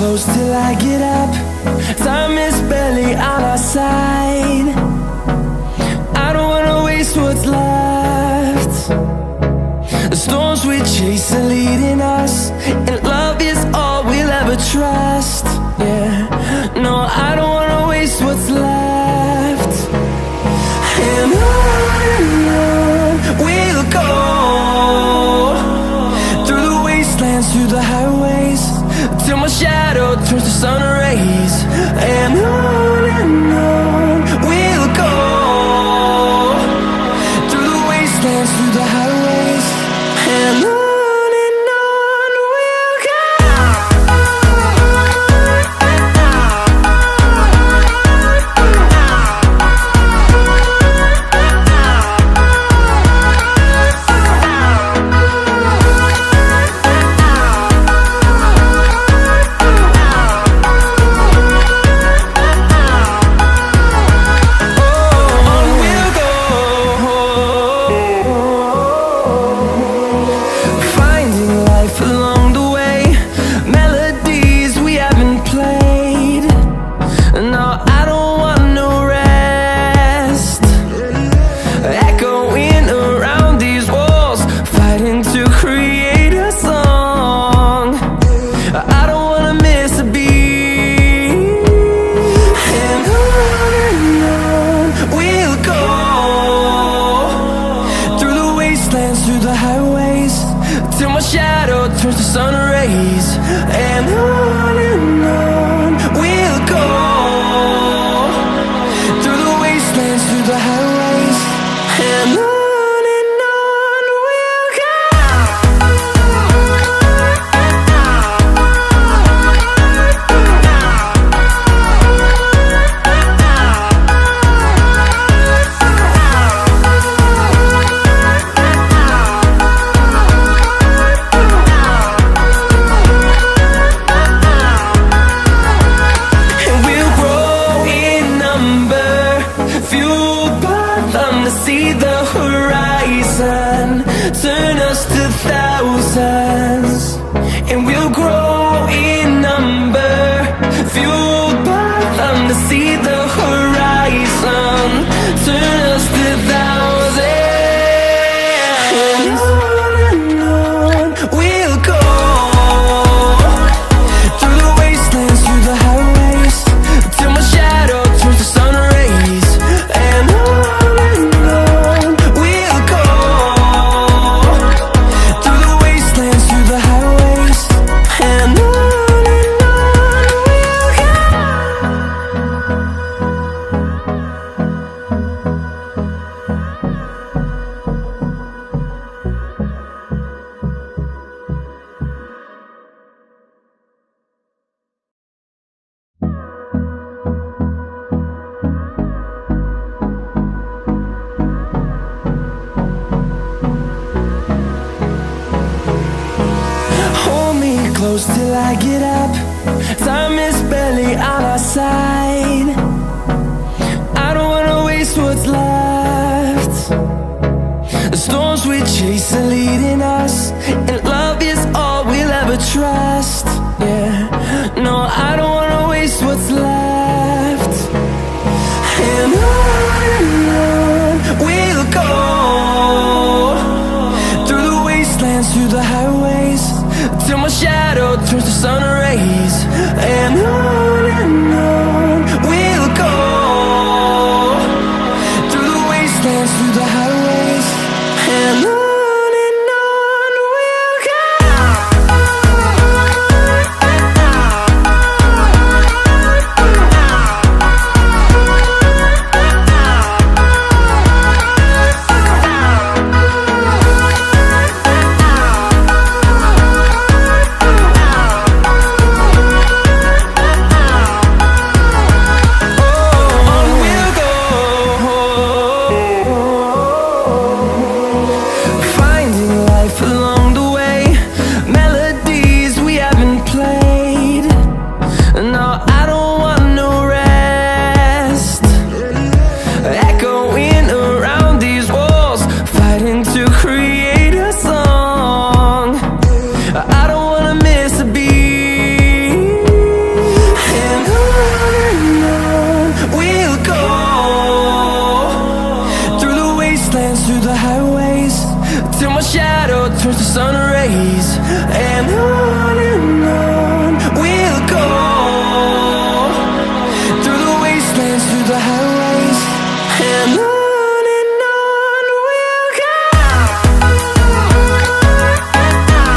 close till I get up. Time is barely on our side. I don't wanna waste what's left. The storms we chase are leading us, and love is all we'll ever trust. Yeah, no, I don't wanna waste what's left. And on we'll go, through the wastelands, through the highways, till my shadow turns to sun rays. And on we'll go, through the wastelands, through the highways, and on we'll go. Through the highways, till my shadow turns to sun rays. And on we'll go, through the wastelands, through the highways, and on we'll go. See the horizon, turn us to thousands, and we'll grow in number, fueled by them to see the horizon, turn us to thousands. And on we'll go, through the wastelands, through the highways, till my shadow turns to sun rays. And close till I get up. Time is barely on our side. I don't wanna waste what's left. The storms we chase are leading us, and love is all we'll ever trust. Yeah, no, I don't wanna waste what's left. And on we'll go, through the wastelands, through the highways, till my shadow turns to sun rays. And on we'll go, through the wastelands, through the highways, and on we'll go. dance through the highways till my shadow turns to sun rays. And on